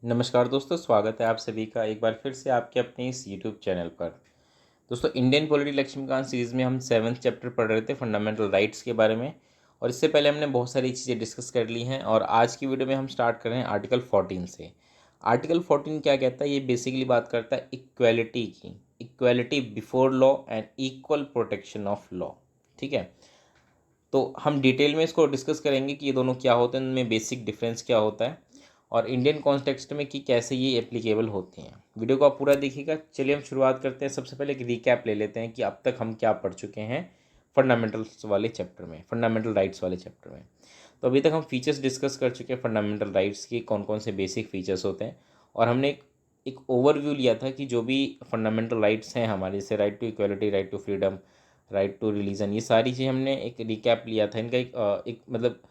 नमस्कार दोस्तों, स्वागत है आप सभी का एक बार फिर से आपके अपने इस यूट्यूब चैनल पर। दोस्तों, इंडियन पॉलिटी लक्ष्मीकांत सीरीज़ में हम 7th चैप्टर पढ़ रहे थे फंडामेंटल राइट्स के बारे में। और इससे पहले हमने बहुत सारी चीज़ें डिस्कस कर ली हैं और आज की वीडियो में हम स्टार्ट कर रहे हैं आर्टिकल 14 से। आर्टिकल 14 क्या कहता है? ये बेसिकली बात करता है इक्वेलिटी की, equality before law and equal protection of law. ठीक है, तो हम डिटेल में इसको डिस्कस करेंगे कि ये दोनों क्या होते हैं, उनमें बेसिक डिफरेंस क्या होता है और इंडियन कॉन्टेक्स्ट में कि कैसे ये एप्लीकेबल होती हैं। वीडियो को आप पूरा देखिएगा। चलिए हम शुरुआत करते हैं। सबसे पहले एक रिकैप ले लेते हैं कि अब तक हम क्या पढ़ चुके हैं फंडामेंटल्स वाले चैप्टर में, फंडामेंटल राइट्स वाले चैप्टर में। तो अभी तक हम फीचर्स डिस्कस कर चुके हैं फंडामेंटल राइट्स के, कौन कौन से बेसिक फीचर्स होते हैं। और हमने एक ओवरव्यू लिया था कि जो भी फंडामेंटल राइट्स हैं हमारे, जैसे right to equality, right to freedom, right to religion, ये सारी चीज़ें हमने एक रिकैप लिया था। इनका एक मतलब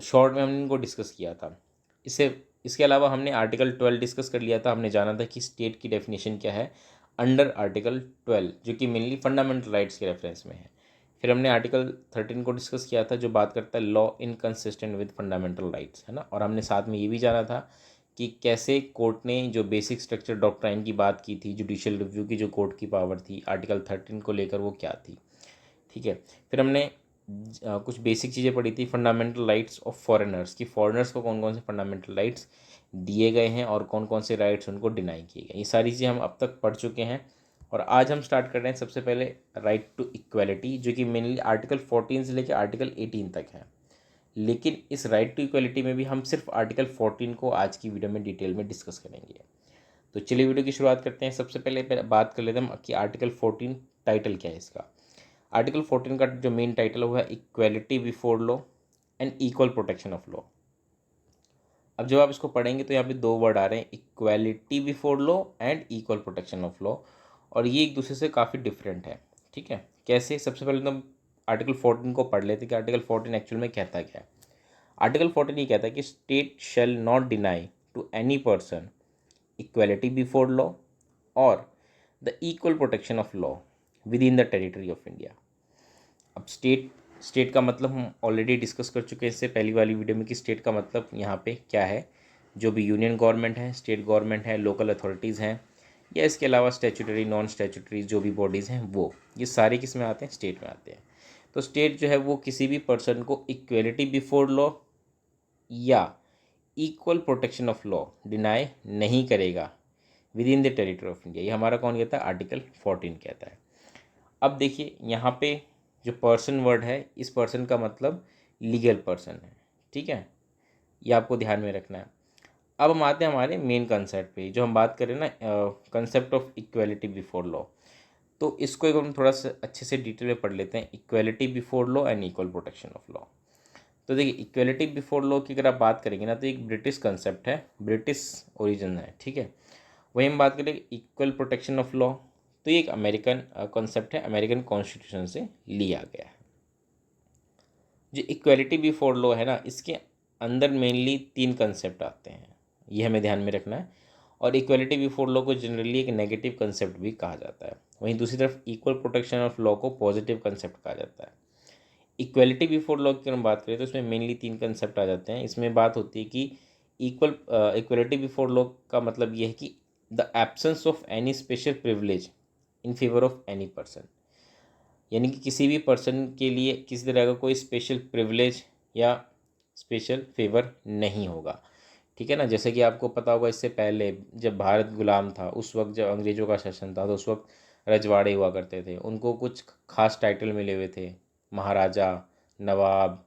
शॉर्ट में हमने इनको डिस्कस किया था। इसके अलावा हमने आर्टिकल 12 डिस्कस कर लिया था। हमने जाना था कि स्टेट की डेफिनेशन क्या है अंडर आर्टिकल 12, जो कि मेनली फंडामेंटल राइट्स के रेफरेंस में है। फिर हमने आर्टिकल 13 को डिस्कस किया था, जो बात करता है law inconsistent with fundamental rights, है ना। और हमने साथ में ये भी जाना था कि कैसे कोर्ट ने जो बेसिक स्ट्रक्चर डॉक्ट्राइन की बात की थी, जुडिशियल रिव्यू की जो कोर्ट की पावर थी आर्टिकल 13 को लेकर, वो क्या थी। ठीक है, फिर हमने कुछ बेसिक चीज़ें पढ़ी थी फंडामेंटल राइट्स ऑफ फॉरेनर्स, कि फॉरेनर्स को कौन कौन से फंडामेंटल राइट्स दिए गए हैं और कौन कौन से राइट्स उनको डिनाई किए गए। ये सारी चीज़ें हम अब तक पढ़ चुके हैं। और आज हम स्टार्ट कर रहे हैं सबसे पहले राइट टू इक्वलिटी, जो कि मेनली आर्टिकल 14 से लेकर आर्टिकल 18 तक है। लेकिन इस राइट टू इक्वलिटी में भी हम सिर्फ आर्टिकल 14 को आज की वीडियो में डिटेल में डिस्कस करेंगे। तो चलिए वीडियो की शुरुआत करते हैं। सबसे पहले बात कर लेते हैं कि आर्टिकल 14 टाइटल क्या है इसका। आर्टिकल 14 का जो मेन टाइटल हुआ है equality before law and equal protection of law. अब जब आप इसको पढ़ेंगे तो यहाँ पे दो वर्ड आ रहे हैं, equality before law and equal protection of law, और ये एक दूसरे से काफ़ी डिफरेंट है। ठीक है, कैसे? सबसे पहले तो आर्टिकल 14 को पढ़ लेते हैं कि आर्टिकल 14 एक्चुअल में कहता क्या है। आर्टिकल 14 ये कहता है कि state shall not deny to any person equality before law or the equal protection of law within the territory of India. अब स्टेट का मतलब हम ऑलरेडी डिस्कस कर चुके हैं इससे पहली वाली वीडियो में कि स्टेट का मतलब यहाँ पे क्या है। जो भी यूनियन गवर्नमेंट है, स्टेट गवर्नमेंट है, लोकल अथॉरिटीज़ हैं, या इसके अलावा स्टैट्यूटरी नॉन स्टैट्यूटरी जो भी बॉडीज़ हैं, वो ये सारे किस में आते हैं? स्टेट में आते हैं। तो स्टेट जो है वो किसी भी पर्सन को इक्वेलिटी बिफोर लॉ या equal protection of law deny नहीं करेगा with in the territory of India. ये हमारा कौन कहता है? आर्टिकल 14 कहता है। अब देखिए यहाँ पे जो पर्सन वर्ड है, इस पर्सन का मतलब लीगल पर्सन है। ठीक है, ये आपको ध्यान में रखना है। अब हम आते हैं हमारे मेन कंसेप्ट पे, जो हम बात करें ना, concept of equality before law. तो इसको एक हम थोड़ा सा अच्छे से डिटेल में पढ़ लेते हैं, equality before law and equal protection of law. तो देखिए, इक्वेलिटी बिफोर लॉ की अगर आप बात करेंगे ना, तो एक ब्रिटिश कंसेप्ट है, ब्रिटिश ओरिजिन है। ठीक है, वही हम बात करें इक्वल प्रोटेक्शन ऑफ लॉ, तो ये एक अमेरिकन कॉन्सेप्ट है, अमेरिकन कॉन्स्टिट्यूशन से लिया गया है। जो इक्वेलिटी बिफोर लॉ है ना, इसके अंदर मेनली 3 कंसेप्ट आते हैं, ये हमें ध्यान में रखना है। और इक्वेलिटी बिफोर लॉ को जनरली एक नेगेटिव कंसेप्ट भी कहा जाता है। वहीं दूसरी तरफ इक्वल प्रोटेक्शन ऑफ लॉ को पॉजिटिव कंसेप्ट कहा जाता है। इक्वेलिटी बिफोर लॉ की हम बात करें तो इसमें मेनली 3 कंसेप्ट आ जाते हैं। इसमें बात होती है कि इक्वलिटी बिफोर लॉ का मतलब ये है कि the absence of any special privilege in favour of any person, यानी कि किसी भी पर्सन के लिए किसी तरह का कोई स्पेशल प्रिविलेज या स्पेशल फेवर नहीं होगा। ठीक है ना, जैसे कि आपको पता होगा इससे पहले जब भारत गुलाम था, उस वक्त जब अंग्रेज़ों का शासन था, तो उस वक्त रजवाड़े हुआ करते थे, उनको कुछ खास टाइटल मिले हुए थे, महाराजा, नवाब,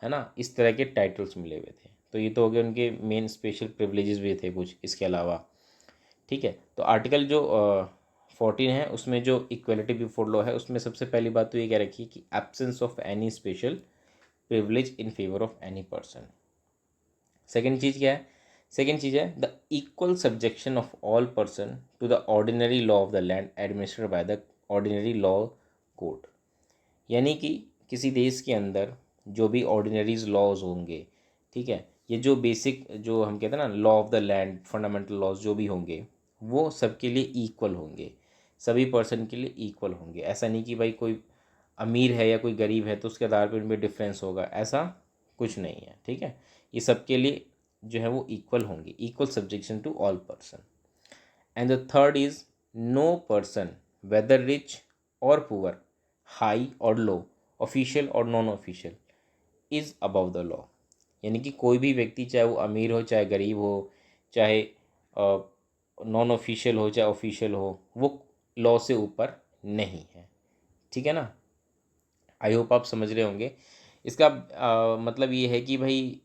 है ना, इस तरह के टाइटल्स मिले हुए थे। तो ये तो हो गए उनके मेन स्पेशल प्रिविलेजेस भी थे कुछ इसके अलावा। ठीक है, तो आर्टिकल जो 14 है उसमें जो इक्वलिटी बिफोर लॉ है, उसमें सबसे पहली बात तो ये क्या रखी कि absence of any special privilege in favour of any person. Second चीज़ क्या है? सेकेंड चीज़ है the equal subjection of all person to the ordinary law of the land administered by the ordinary law court. यानी कि किसी देश के अंदर जो भी ऑर्डिनरीज लॉज होंगे, ठीक है, ये जो बेसिक जो हम कहते हैं ना, law of the land, fundamental laws जो भी होंगे, वो सबके लिए इक्वल होंगे, सभी पर्सन के लिए इक्वल होंगे। ऐसा नहीं कि भाई कोई अमीर है या कोई गरीब है तो उसके आधार पर उनमें डिफरेंस होगा, ऐसा कुछ नहीं है। ठीक है, ये सबके लिए जो है वो इक्वल होंगे, equal subjection to all person. And the third is no person whether rich और पुअर, हाई और लो, ऑफिशियल और non official, is above the law. यानी कि कोई भी व्यक्ति, चाहे वो अमीर हो चाहे गरीब हो, चाहे नॉन ऑफिशियल हो चाहे ऑफिशियल हो, वो लॉ से ऊपर नहीं है। ठीक है ना। आई होप आप समझ रहे होंगे। इसका मतलब ये है कि भाई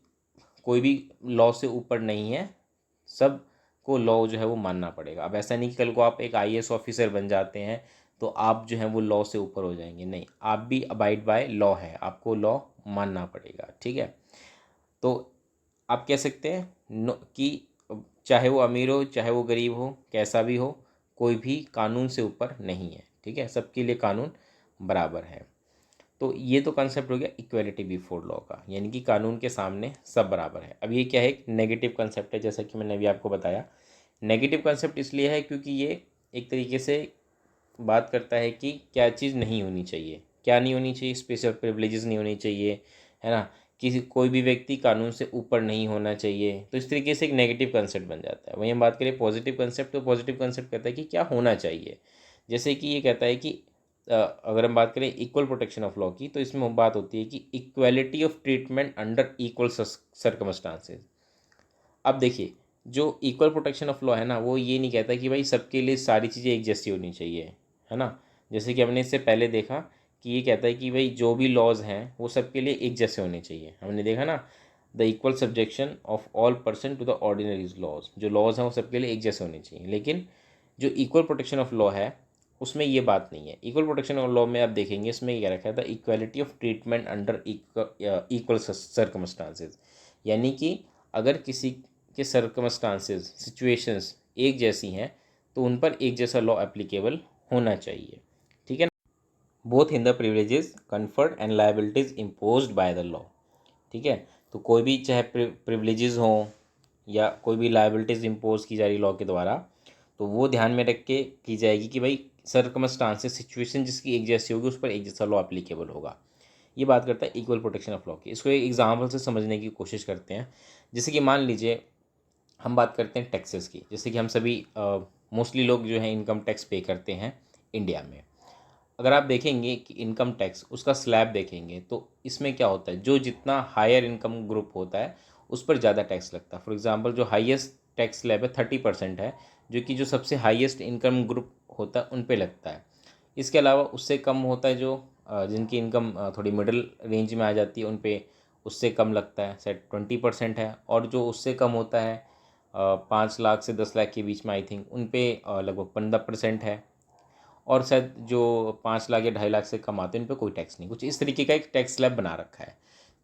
कोई भी लॉ से ऊपर नहीं है, सब को लॉ जो है वो मानना पड़ेगा। अब ऐसा नहीं कि कल को आप एक आईएएस ऑफिसर बन जाते हैं तो आप जो है वो लॉ से ऊपर हो जाएंगे, नहीं, आप भी अबाइड बाय लॉ है, आपको लॉ मानना पड़ेगा। ठीक है। तो आप कह सकते हैं कि चाहे वो अमीर हो चाहे वो गरीब हो, कैसा भी हो, कोई भी कानून से ऊपर नहीं है। ठीक है, सबके लिए कानून बराबर है। तो ये तो कंसेप्ट हो गया इक्वेलिटी बिफोर लॉ का, यानी कि कानून के सामने सब बराबर है। अब ये क्या है, एक नेगेटिव कंसेप्ट है, जैसा कि मैंने अभी आपको बताया। नेगेटिव कंसेप्ट इसलिए है क्योंकि ये एक तरीके से बात करता है कि क्या चीज़ नहीं होनी चाहिए, क्या नहीं होनी चाहिए, स्पेशल प्रिविलेजेस नहीं होनी चाहिए, है ना, किसी कोई भी व्यक्ति कानून से ऊपर नहीं होना चाहिए। तो इस तरीके से एक नेगेटिव कंसेप्ट बन जाता है। वहीं हम बात करें पॉजिटिव कंसेप्ट, तो पॉजिटिव कंसेप्ट कहता है कि क्या होना चाहिए। जैसे कि ये कहता है कि अगर हम बात करें इक्वल प्रोटेक्शन ऑफ लॉ की, तो इसमें बात होती है कि equality of treatment under equal circumstances. अब देखिए, जो इक्वल प्रोटेक्शन ऑफ लॉ है ना, वो ये नहीं कहता कि भाई सबके लिए सारी चीज़ें एक जैसी होनी चाहिए, है ना। जैसे कि हमने इससे पहले देखा कि ये कहता है कि भाई जो भी लॉज हैं वो सबके लिए एक जैसे होने चाहिए। हमने देखा ना, the equal subjection of all person to the ordinaries laws, जो लॉज हैं वो सबके लिए एक जैसे होने चाहिए। लेकिन जो इक्वल प्रोटेक्शन ऑफ लॉ है उसमें ये बात नहीं है। इक्वल प्रोटेक्शन ऑफ लॉ में आप देखेंगे इसमें क्या रखा है, the equality of treatment under equal circumstances. यानी कि अगर किसी के सर्कमस्टांसेस, सिचुएशंस एक जैसी हैं तो उन पर एक जैसा लॉ एप्लीकेबल होना चाहिए। ठीक है ना। Both in the privileges conferred and liabilities imposed by the law. ठीक है। तो कोई भी चाहे प्रिविलेजेस हों या कोई भी लायबिलिटीज़ इम्पोज की जा रही लॉ के द्वारा, तो वो ध्यान में रख के की जाएगी कि भाई सर्कमस्टांसेस, सिचुएशन जिसकी एक जैसी होगी उस पर एक जैसा लॉ एप्लीकेबल होगा। ये बात करता है इक्वल प्रोटेक्शन ऑफ लॉ की। इसको एक एग्जाम्पल से समझने की कोशिश करते हैं। जैसे कि मान लीजिए हम बात करते हैं टैक्सेस की। जैसे कि हम सभी मोस्टली लोग जो है इनकम टैक्स पे करते हैं इंडिया में। अगर आप देखेंगे कि इनकम टैक्स उसका स्लैब देखेंगे तो इसमें क्या होता है, जो जितना हायर इनकम ग्रुप होता है उस पर ज़्यादा टैक्स लगता है। फॉर एग्जांपल जो हाईएस्ट टैक्स स्लैब है 30% है, जो कि जो सबसे हाईएस्ट इनकम ग्रुप होता है उन पे लगता है। इसके अलावा उससे कम होता है जो जिनकी इनकम थोड़ी मिडिल रेंज में आ जाती है उन पे उससे कम लगता है, शायद 20% है। और जो उससे कम होता है 5 लाख से 10 लाख के बीच में, आई थिंक उन पे लगभग 15% है। और शायद जो 5 लाख या 2.5 लाख से कम आते हैं उन पर कोई टैक्स नहीं। कुछ इस तरीके का एक टैक्स स्लैब बना रखा है।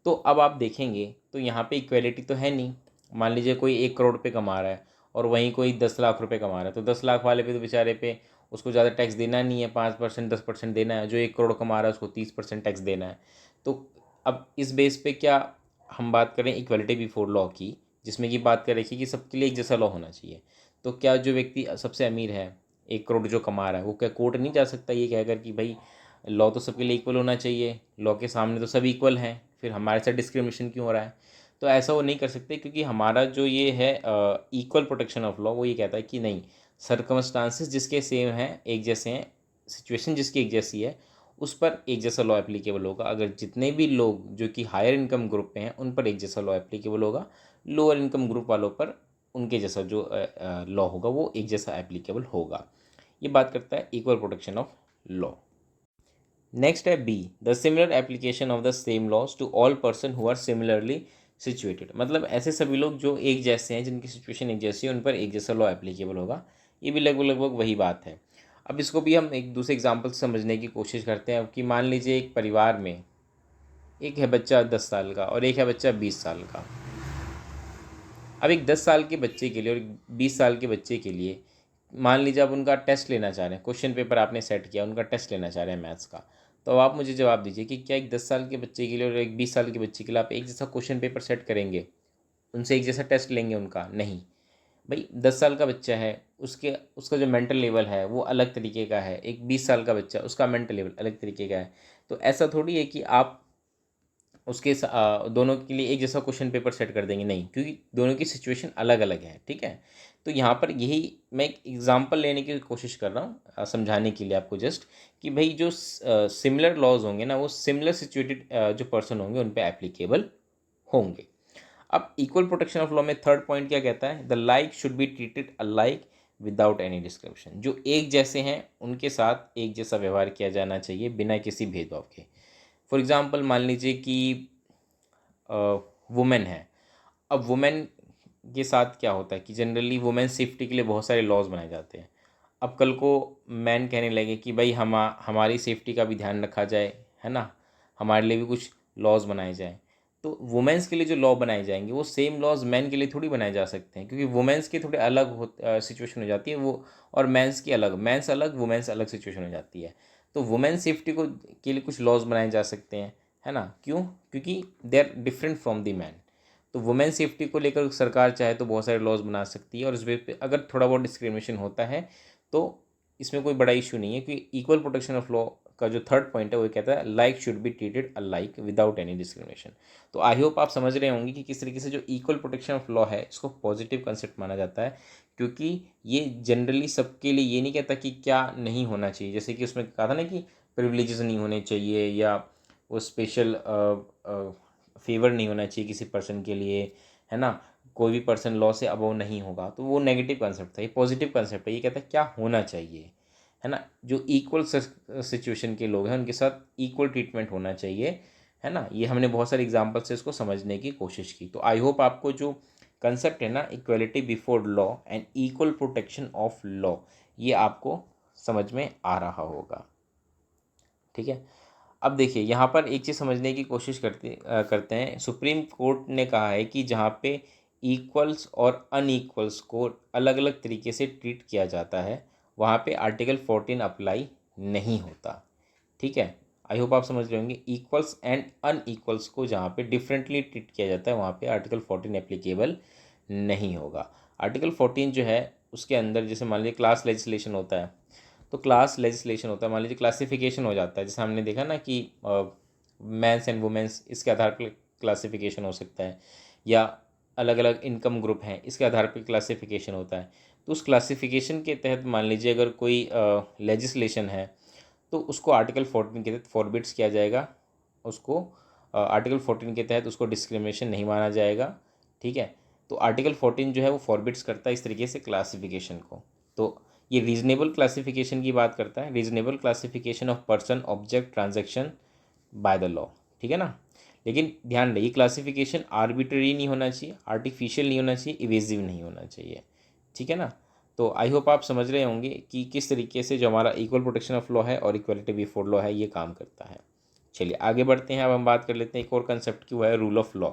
तो अब आप देखेंगे तो यहाँ पे इक्वेलिटी तो है नहीं। मान लीजिए कोई 1 करोड़ पे कमा रहा है और वहीं कोई 10 लाख रुपए कमा रहा है, तो 10 लाख वाले पे तो बेचारे पे उसको ज़्यादा टैक्स देना नहीं है, 5% 10% देना है। जो 1 करोड़ कमा रहा है उसको 30% टैक्स देना है। तो अब इस बेस पे क्या हम बात करें इक्वलिटी बिफोर लॉ की, जिसमें कि बात कर रखी कि सबके लिए एक जैसा लॉ होना चाहिए, तो क्या जो व्यक्ति सबसे अमीर है 1 करोड़ जो कमा रहा है वो क्या कोर्ट नहीं जा सकता ये कहकर कि भाई लॉ तो सबके लिए इक्वल होना चाहिए, लॉ के सामने तो सब इक्वल हैं, फिर हमारे साथ डिस्क्रिमिनेशन क्यों हो रहा है। तो ऐसा वो नहीं कर सकते क्योंकि हमारा जो ये है इक्वल प्रोटेक्शन ऑफ लॉ, वो ये कहता है कि नहीं, सर्कमस्टांसेस जिसके सेम हैं, एक जैसे हैं, सिचुएशन जिसकी एक जैसी है, उस पर एक जैसा लॉ एप्लीकेबल होगा। अगर जितने भी लोग जो कि हायर इनकम ग्रुप पे हैं उन पर एक जैसा लॉ एप्लीकेबल होगा, लोअर इनकम ग्रुप वालों पर उनके जैसा जो लॉ होगा वो एक जैसा एप्लीकेबल होगा। ये बात करता है equal protection of law. Next है B, the similar application of the same laws to all person who are similarly situated. मतलब ऐसे सभी लोग जो एक जैसे हैं, जिनकी सिचुएशन एक जैसी है, उन पर एक जैसा लॉ एप्लीकेबल होगा। ये भी लगभग लगभग वही बात है। अब इसको भी हम एक दूसरे एग्जाम्पल से समझने की कोशिश करते हैं कि मान लीजिए एक परिवार में एक है बच्चा 10 साल का और एक है बच्चा 20 साल का। अब एक 10 साल के बच्चे के लिए और एक 20 साल के बच्चे के लिए मान लीजिए आप उनका टेस्ट लेना चाह रहे हैं, क्वेश्चन पेपर आपने सेट किया, उनका टेस्ट लेना चाह रहे हैं मैथ्स का। तो अब आप मुझे जवाब दीजिए कि क्या एक 10 साल के बच्चे के लिए और एक 20 साल के बच्चे के लिए आप एक जैसा क्वेश्चन पेपर सेट करेंगे, उनसे एक जैसा टेस्ट लेंगे उनका? नहीं भाई। 10 साल का बच्चा है, उसके उसका जो मेंटल लेवल है वो अलग तरीके का है, एक 20 साल का बच्चा उसका मेंटल लेवल अलग तरीके का है। तो ऐसा थोड़ी है कि आप दोनों के लिए एक जैसा क्वेश्चन पेपर सेट कर देंगे, नहीं, क्योंकि दोनों की सिचुएशन अलग अलग है। ठीक है, तो यहाँ पर यही मैं एक एग्जांपल लेने की कोशिश कर रहा हूँ समझाने के लिए आपको, जस्ट कि भाई जो सिमिलर लॉज होंगे ना, वो सिमिलर सिचुएटेड जो पर्सन होंगे उन पे एप्लीकेबल होंगे। अब इक्वल प्रोटेक्शन ऑफ लॉ में थर्ड पॉइंट क्या कहता है, the like should be treated alike without any discrimination. जो एक जैसे हैं उनके साथ एक जैसा व्यवहार किया जाना चाहिए बिना किसी भेदभाव के। फॉर एग्जांपल मान लीजिए कि वुमेन है। अब वुमेन के साथ क्या होता है कि जनरली वुमेन सेफ्टी के लिए बहुत सारे लॉज बनाए जाते हैं। अब कल को मैन कहने लगे कि भाई हमारी सेफ्टी का भी ध्यान रखा जाए, है ना, हमारे लिए भी कुछ लॉज बनाए जाएं। तो वुमेन्स के लिए जो लॉ बनाए जाएंगे वो सेम लॉज मैन के लिए थोड़ी बनाए जा सकते हैं, क्योंकि वुमेन्स की थोड़े अलग सिचुएशन हो जाती है वो, और मैंस की अलग, मैंस अलग वुमेन्स अलग सिचुएशन हो जाती है। तो वुमेन सेफ्टी को के लिए कुछ लॉज बनाए जा सकते हैं, है ना, क्यों, क्योंकि they are different from the man. तो वुमेन सेफ्टी को लेकर सरकार चाहे तो बहुत सारे लॉज बना सकती है, और इस पे अगर थोड़ा बहुत डिस्क्रिमिनेशन होता है तो इसमें कोई बड़ा इशू नहीं है, क्योंकि इक्वल प्रोटेक्शन ऑफ लॉ का जो थर्ड पॉइंट है वो कहता है like should be treated alike without any discrimination. तो आई होप आप समझ रहे होंगे कि किस तरीके से जो इक्वल प्रोटेक्शन ऑफ लॉ है इसको पॉजिटिव कंसेप्ट माना जाता है, क्योंकि ये जनरली सबके लिए ये नहीं कहता कि क्या नहीं होना चाहिए। जैसे कि उसमें कहा था ना कि प्रिविलेजेस नहीं होने चाहिए, या वो स्पेशल फेवर नहीं होना चाहिए किसी पर्सन के लिए, है ना, कोई भी पर्सन लॉ से अबव नहीं होगा। तो वो नेगेटिव कंसेप्ट था, ये पॉजिटिव कंसेप्ट है, ये कहता है क्या होना चाहिए, है ना, जो इक्वल सिचुएशन के लोग हैं उनके साथ इक्वल ट्रीटमेंट होना चाहिए, है ना। ये हमने बहुत सारे एग्जाम्पल से इसको समझने की कोशिश की। तो आई होप आपको जो कंसेप्ट है ना, equality before law and equal protection of law, ये आपको समझ में आ रहा होगा। ठीक है, अब देखिए यहाँ पर एक चीज़ समझने की कोशिश करते हैं। सुप्रीम कोर्ट ने कहा है कि जहाँ पे इक्वल्स और अनइक्वल्स को अलग अलग तरीके से ट्रीट किया जाता है वहाँ पे आर्टिकल 14 अप्लाई नहीं होता। ठीक है, आई होप आप समझ रहे होंगे। इक्वल्स एंड अनइक्वल्स को जहाँ पे डिफरेंटली ट्रीट किया जाता है वहाँ पे आर्टिकल 14 एप्लीकेबल नहीं होगा। आर्टिकल 14 जो है उसके अंदर जैसे मान लीजिए क्लास लेजिस्लेशन होता है, तो क्लास लेजिस्लेशन होता है, मान लीजिए क्लासिफिकेशन हो जाता है, जैसे हमने देखा ना कि मैंस एंड वुमेन्स इसके आधार पर क्लासिफिकेशन हो सकता है, या अलग अलग इनकम ग्रुप हैं इसके आधार पर क्लासिफिकेशन होता है। तो उस क्लासिफिकेशन के तहत मान लीजिए अगर कोई लेजिस्लेशन है तो उसको आर्टिकल 14 के तहत फॉरबिट्स किया जाएगा, उसको आर्टिकल 14 के तहत उसको डिस्क्रिमिनेशन नहीं माना जाएगा। ठीक है, तो आर्टिकल 14 जो है वो फॉरबिट्स करता है इस तरीके से क्लासिफिकेशन को। तो ये रीजनेबल क्लासिफिकेशन की बात करता है, reasonable classification of person object transaction by the law. ठीक है ना, लेकिन ध्यान रहे ये क्लासिफिकेशन आर्बिट्ररी नहीं होना चाहिए, आर्टिफिशियल नहीं होना चाहिए, इवेजिव नहीं होना चाहिए। ठीक है ना, तो आई होप आप समझ रहे होंगे कि किस तरीके से जो हमारा इक्वल प्रोटेक्शन ऑफ लॉ है और इक्वलिटी बिफोर लॉ है ये काम करता है। चलिए आगे बढ़ते हैं, अब हम बात कर लेते हैं एक और कंसेप्ट की, वो है रूल ऑफ लॉ।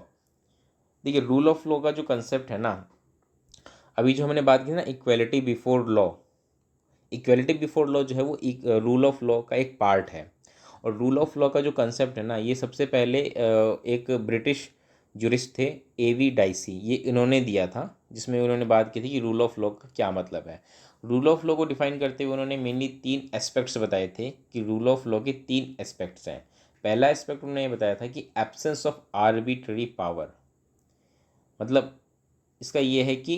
देखिए रूल ऑफ लॉ का जो कंसेप्ट है ना, अभी जो हमने बात की ना equality before law, equality before law जो है वो रूल ऑफ लॉ का एक पार्ट है। और रूल ऑफ लॉ का जो कंसेप्ट है ना, ये सबसे पहले एक ब्रिटिश जुरिस्ट थे एवी डाइसी, ये इन्होंने दिया था, जिसमें उन्होंने बात की थी कि रूल ऑफ लॉ का क्या मतलब है। रूल ऑफ लॉ को डिफाइन करते हुए उन्होंने मेनली 3 एस्पेक्ट्स बताए थे कि रूल ऑफ लॉ के 3 एस्पेक्ट्स हैं। पहला एस्पेक्ट उन्होंने ये बताया था कि एब्सेंस ऑफ आर्बिट्ररी पावर, मतलब इसका ये है कि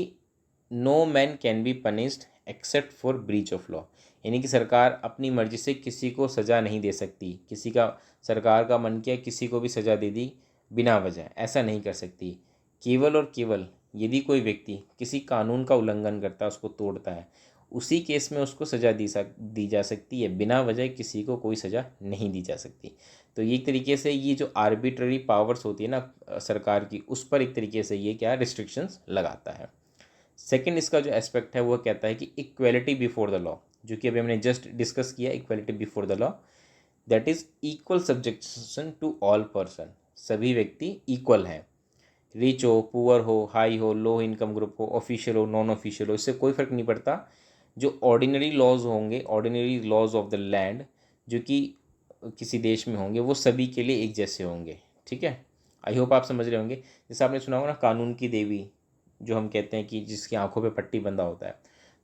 no man can be punished except for breach of law, यानी कि सरकार अपनी मर्जी से किसी को सज़ा नहीं दे सकती, किसी का सरकार का मन किया किसी को भी सज़ा दे दी बिना वजह, ऐसा नहीं कर सकती। केवल और केवल यदि कोई व्यक्ति किसी कानून का उल्लंघन करता है, उसको तोड़ता है, उसी केस में उसको सज़ा दी जा सकती है, बिना वजह किसी को कोई सज़ा नहीं दी जा सकती। तो ये एक तरीके से ये जो आर्बिट्ररी पावर्स होती है ना सरकार की, उस पर एक तरीके से ये क्या रिस्ट्रिक्शंस लगाता है। सेकंड इसका जो एस्पेक्ट है वो कहता है कि इक्वलिटी बिफोर द लॉ, जो कि अभी हमने जस्ट डिस्कस किया, equality before the law that is equal subjection to all person, सभी व्यक्ति इक्वल हैं, रिच हो, पुअर हो, हाई हो, लो इनकम ग्रुप हो, ऑफिशियल हो, नॉन ऑफिशियल हो, इससे कोई फ़र्क नहीं पड़ता। जो ऑर्डिनरी लॉज होंगे, ordinary laws of the land जो कि किसी देश में होंगे, वो सभी के लिए एक जैसे होंगे। ठीक है, आई होप आप समझ रहे होंगे। जैसे आपने सुना होगा ना कानून की देवी, जो हम कहते हैं कि जिसकी आंखों पे पट्टी बंधा होता है,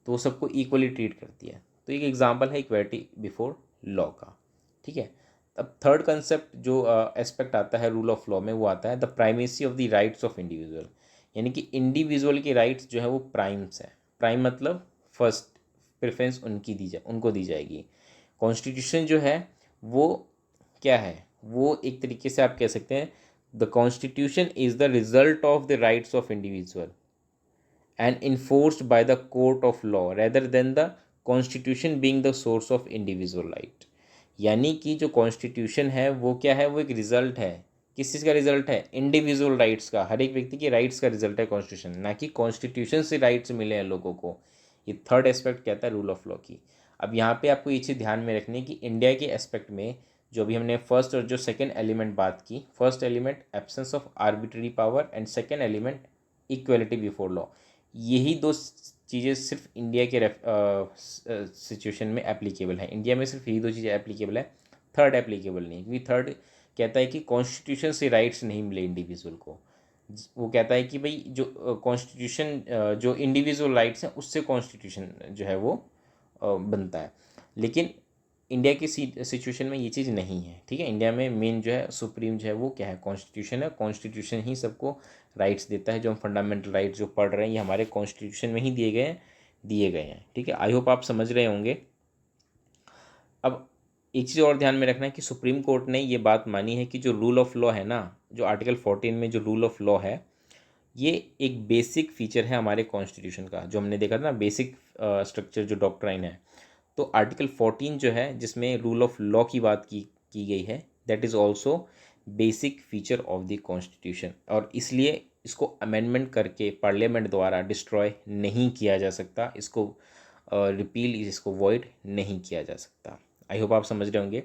तो वो सबको इक्वली ट्रीट करती है। तो एक एग्जांपल है इक्वलिटी बिफोर लॉ का। ठीक है, अब थर्ड कंसेप्ट जो एस्पेक्ट आता है रूल ऑफ लॉ में, वो आता है the primacy of the rights of individual, यानी कि इंडिविजुअल की राइट्स जो है वो प्राइम्स है। प्राइम मतलब फर्स्ट प्रेफरेंस उनको दी जाएगी। कॉन्स्टिट्यूशन जो है वो क्या है, वो एक तरीके से आप कह सकते हैं the constitution is the result of the rights of individual and enforced by the court of law rather than the constitution being the source of individual right। यानी कि जो कॉन्स्टिट्यूशन है वो क्या है, वो एक रिजल्ट है। किस चीज़ का रिजल्ट है? इंडिविजुअल राइट्स का, हर एक व्यक्ति के राइट्स का रिजल्ट है कॉन्स्टिट्यूशन, ना कि कॉन्स्टिट्यूशन से राइट्स मिले हैं लोगों को। ये थर्ड एस्पेक्ट कहता है रूल ऑफ लॉ की। अब यहाँ पे आपको ये चीज़ ध्यान में रखनी है कि इंडिया के एस्पेक्ट में जो भी हमने फर्स्ट और जो सेकेंड एलिमेंट बात की, first element absence of arbitrary power and second element equality before law, यही दो चीज़ें सिर्फ इंडिया के सिचुएशन में एप्लीकेबल है। इंडिया में सिर्फ यही दो चीज़ें एप्लीकेबल है, थर्ड एप्लीकेबल नहीं, क्योंकि थर्ड कहता है कि कॉन्स्टिट्यूशन से राइट्स नहीं मिले इंडिविजुअल को। वो कहता है कि भाई जो कॉन्स्टिट्यूशन जो इंडिविजुअल राइट्स हैं उससे कॉन्स्टिट्यूशन जो है वो बनता है। लेकिन इंडिया की सिचुएशन में ये चीज़ नहीं है। ठीक है, इंडिया में मेन जो है सुप्रीम जो है वो क्या है, कॉन्स्टिट्यूशन है। कॉन्स्टिट्यूशन ही सबको राइट्स देता है। जो हम फंडामेंटल राइट्स जो पढ़ रहे हैं ये हमारे कॉन्स्टिट्यूशन में ही दिए गए हैं। ठीक है, आई होप आप समझ रहे होंगे। अब एक चीज़ और ध्यान में रखना है कि सुप्रीम कोर्ट ने ये बात मानी है कि जो रूल ऑफ लॉ है ना, जो आर्टिकल 14 में जो रूल ऑफ लॉ है, ये एक बेसिक फीचर है हमारे कॉन्स्टिट्यूशन का। जो हमने देखा था ना, बेसिक स्ट्रक्चर जो डॉक्ट्राइन है, तो आर्टिकल 14 जो है जिसमें रूल ऑफ लॉ की बात की गई है, that is also basic feature of the constitution. और इसलिए इसको अमेंडमेंट करके पार्लियामेंट द्वारा डिस्ट्रॉय नहीं किया जा सकता, इसको रिपील, इसको वॉइड नहीं किया जा सकता। आई होप आप समझ रहे होंगे।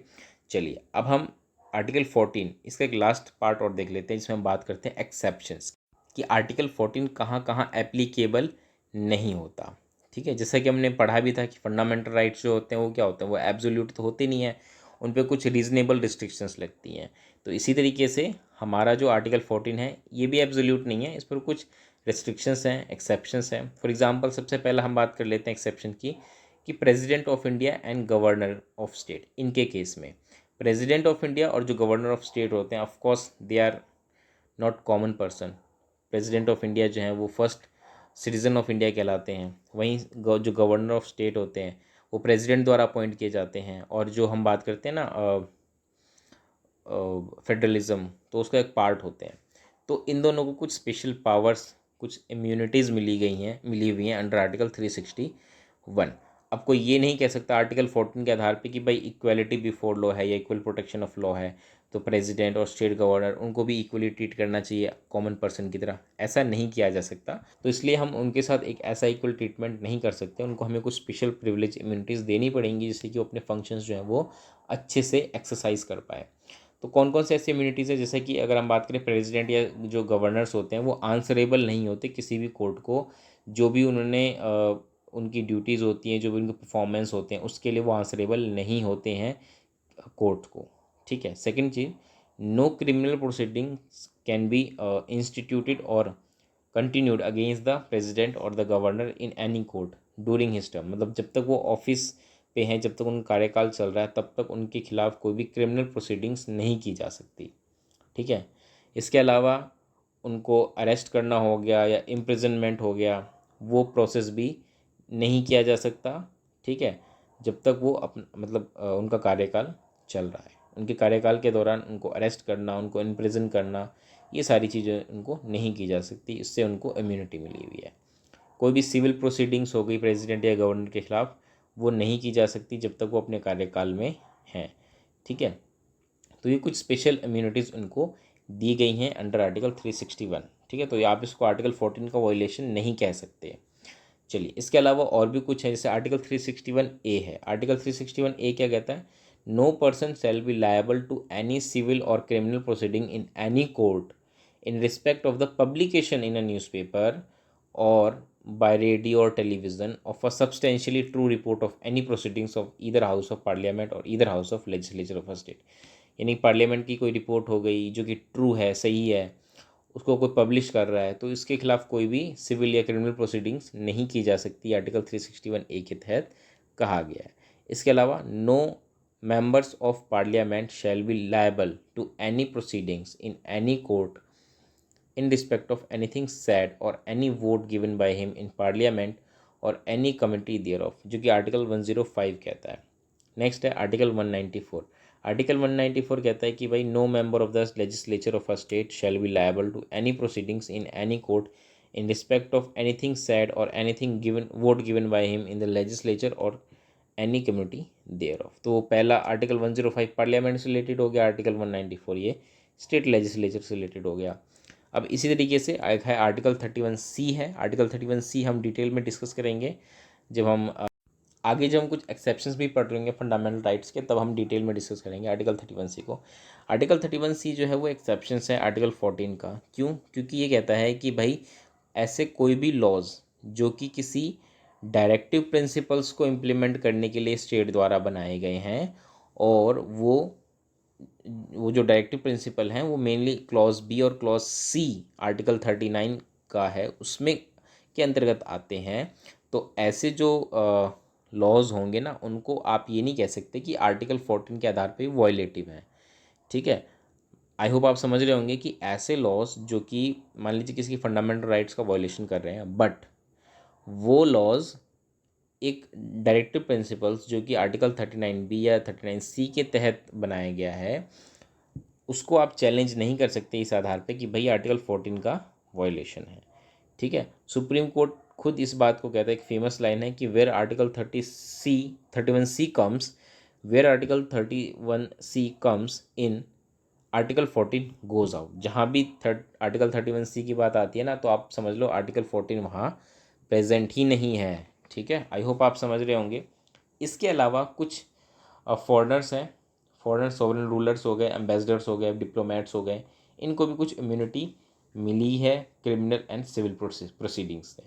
चलिए अब हम आर्टिकल 14 इसका एक लास्ट पार्ट और देख लेते हैं, जिसमें हम बात करते हैं एक्सेप्शंस कि आर्टिकल 14 कहाँ कहाँ एप्लीकेबल नहीं होता। ठीक है, जैसा कि हमने पढ़ा भी था कि फंडामेंटल राइट्स जो होते हैं वो क्या होते हैं, वो एब्सोल्यूट तो होते नहीं है, उन पे कुछ रीजनेबल रिस्ट्रिक्शंस लगती हैं। तो इसी तरीके से हमारा जो आर्टिकल 14 है ये भी एब्सोल्यूट नहीं है, इस पर कुछ रिस्ट्रिक्शंस हैं, एक्सेप्शंस हैं। फॉर एग्जांपल सबसे पहला हम बात कर लेते हैं एक्सेप्शन की, कि president of India and governor of state, इनके केस में प्रेसिडेंट ऑफ इंडिया और जो गवर्नर ऑफ स्टेट होते हैं, of course they are not common person. President of India जो हैं वो फर्स्ट सिटीज़न ऑफ इंडिया कहलाते हैं, वहीं जो गवर्नर ऑफ स्टेट होते हैं वो प्रेसिडेंट द्वारा अपॉइंट किए जाते हैं। और जो हम बात करते हैं ना फेडरलिज्म, तो उसका एक पार्ट होते हैं। तो इन दोनों को कुछ स्पेशल पावर्स, कुछ इम्यूनिटीज़ मिली हुई हैं अंडर आर्टिकल 361। अब कोई ये नहीं कह सकता आर्टिकल 14 के आधार पे कि भाई इक्वलिटी बिफोर लॉ है या इक्वल प्रोटेक्शन ऑफ लॉ है, तो प्रेसिडेंट और स्टेट गवर्नर उनको भी इक्वली ट्रीट करना चाहिए कॉमन पर्सन की तरह। ऐसा नहीं किया जा सकता, तो इसलिए हम उनके साथ एक ऐसा इक्वल ट्रीटमेंट नहीं कर सकते। उनको हमें कुछ स्पेशल प्रिविलेज इम्यूनिटीज़ देनी पड़ेंगी, जिससे कि वो अपने फंक्शंस जो हैं वो अच्छे से एक्सरसाइज कर पाए। तो कौन कौन से ऐसी इम्यूनिटीज़ है, जैसे कि अगर हम बात करें प्रेसिडेंट या जो गवर्नर्स होते हैं वो आंसरेबल नहीं होते किसी भी कोर्ट को। जो भी उन्होंने उनकी ड्यूटीज़ होती हैं, जो भी उनके परफॉर्मेंस होते हैं, उसके लिए वो आंसरेबल नहीं होते हैं कोर्ट को। ठीक है, सेकंड चीज़, no criminal proceedings can be instituted और कंटिन्यूड अगेंस्ट द प्रेसिडेंट और the governor in any court during his term. मतलब जब तक वो ऑफिस पे हैं, जब तक उनका कार्यकाल चल रहा है, तब तक उनके खिलाफ कोई भी क्रिमिनल प्रोसीडिंग्स नहीं की जा सकती। ठीक है, इसके अलावा उनको अरेस्ट करना हो गया या इम्प्रिजनमेंट हो गया, वो प्रोसेस भी नहीं किया जा सकता। ठीक है, जब तक वो मतलब उनका कार्यकाल चल रहा है। उनके कार्यकाल के दौरान उनको अरेस्ट करना, उनको इम्प्रिजन करना, ये सारी चीज़ें उनको नहीं की जा सकती। इससे उनको इम्यूनिटी मिली हुई है। कोई भी सिविल प्रोसीडिंग्स हो गई प्रेसिडेंट या गवर्नर के खिलाफ, वो नहीं की जा सकती जब तक वो अपने कार्यकाल में हैं। ठीक है, तो ये कुछ स्पेशल इम्यूनिटीज़ उनको दी गई हैं अंडर आर्टिकल 361। ठीक है, तो आप इसको आर्टिकल 14 का वायलेशन नहीं कह सकते। चलिए, इसके अलावा और भी कुछ है, जैसे आर्टिकल 361A है। आर्टिकल 361A क्या कहता है, no person shall be liable to any civil or criminal proceeding in any court in respect of the publication in a newspaper or by radio or television of a substantially true report of any proceedings of either house of parliament or either house of legislature of a state। यानी parliament की कोई report हो गई जो कि true है, सही है, उसको कोई पब्लिश कर रहा है, तो इसके खिलाफ कोई भी सिविल या क्रिमिनल प्रोसीडिंग्स नहीं की जा सकती, आर्टिकल 361A के तहत कहा गया है। इसके अलावा no members of parliament shall be liable to any proceedings in any court in respect of anything said or any vote given by him in parliament or any committee thereof, जो कि article 105 कहता है। Next है article 194। Article 194 कहता है कि भाई no member of the legislature of a state shall be liable to any proceedings in any court in respect of anything said or anything given vote given by him in the legislature or any committee thereof। तो पहला article 105 parliament से related हो गया, article 194 ये state legislature से related हो गया। अब इसी तरीके से एक है आर्टिकल 31C है। आर्टिकल 31C हम डिटेल में डिस्कस करेंगे जब हम आगे जब हम कुछ एक्सेप्शंस भी पढ़ रहेंगे फंडामेंटल राइट्स के, तब हम डिटेल में डिस्कस करेंगे आर्टिकल 31C को। आर्टिकल 31C जो है वो एक्सेप्शंस है आर्टिकल 14 का। क्यों? क्योंकि ये कहता है कि भाई ऐसे कोई भी लॉज जो कि किसी डायरेक्टिव प्रिंसिपल्स को इम्प्लीमेंट करने के लिए स्टेट द्वारा बनाए गए हैं और वो जो डायरेक्टिव प्रिंसिपल हैं वो मेनली क्लॉज बी और क्लॉज सी आर्टिकल 39 का है उसमें के अंतर्गत आते हैं, तो ऐसे जो लॉज होंगे ना उनको आप ये नहीं कह सकते कि आर्टिकल 14 के आधार पे वॉयलेटिव हैं। ठीक है, आई होप आप समझ रहे होंगे कि ऐसे लॉज जो कि मान लीजिए किसी की फंडामेंटल राइट्स का वॉयलेशन कर रहे हैं, बट वो लॉज एक डायरेक्टिव प्रिंसिपल्स जो कि आर्टिकल 39B या 39C के तहत बनाया गया है उसको आप चैलेंज नहीं कर सकते इस आधार पे कि भाई आर्टिकल 14 का वॉयलेशन है। ठीक है, सुप्रीम कोर्ट खुद इस बात को कहता है, एक फेमस लाइन है कि where article 31C comes, where article 31C comes in article 14 goes out. जहाँ भी आर्टिकल 31C की बात आती है ना तो आप समझ लो आर्टिकल 14 वहाँ प्रेजेंट ही नहीं है। ठीक है, आई होप आप समझ रहे होंगे। इसके अलावा कुछ फॉरेनर्स हैं, फॉरेन सोवरेन रूलर्स हो गए, एम्बेसडर्स हो गए, डिप्लोमेट्स हो गए, इनको भी कुछ इम्यूनिटी मिली है क्रिमिनल एंड सिविल प्रोसीडिंग्स से।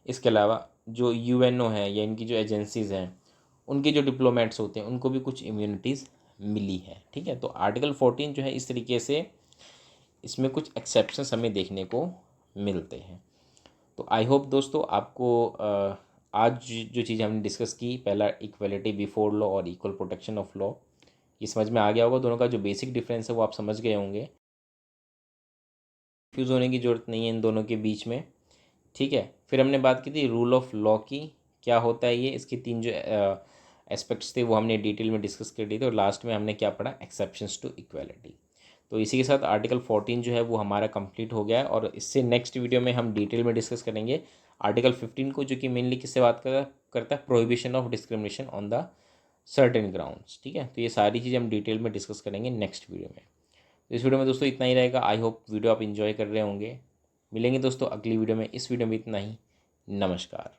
इसके अलावा जो UNO है या इनकी जो एजेंसीज़ हैं उनके जो डिप्लोमेट्स होते हैं उनको भी कुछ इम्यूनिटीज़ मिली है। ठीक है, तो आर्टिकल 14 जो है इस तरीके से इसमें कुछ एक्सेप्शंस हमें देखने को मिलते हैं। तो आई होप दोस्तों आपको आज जो चीज़ हमने डिस्कस की, पहला इक्वलिटी बिफोर लॉ और इक्वल प्रोटेक्शन ऑफ लॉ, ये समझ में आ गया होगा। दोनों का जो बेसिक डिफरेंस है वो आप समझ गए होंगे, कंफ्यूज होने की ज़रूरत नहीं है इन दोनों के बीच में। ठीक है, फिर हमने बात की थी रूल ऑफ लॉ की, क्या होता है ये, इसके 3 जो एस्पेक्ट्स थे वो हमने डिटेल में डिस्कस कर लिए थे, और लास्ट में हमने क्या पढ़ा, एक्सेप्शंस टू इक्वालिटी। तो इसी के साथ आर्टिकल 14 जो है वो हमारा कंप्लीट हो गया है, और इससे नेक्स्ट वीडियो में हम डिटेल में डिस्कस करेंगे आर्टिकल 15 को, जो कि मेनली किससे बात करता है, prohibition of discrimination on the certain grounds. ठीक है, तो ये सारी चीज़ें हम डिटेल में डिस्कस करेंगे नेक्स्ट वीडियो में। तो इस वीडियो में दोस्तों इतना ही रहेगा। आई होप वीडियो आप इन्जॉय कर रहे होंगे। मिलेंगे दोस्तों अगली वीडियो में। इस वीडियो में इतना ही। नमस्कार।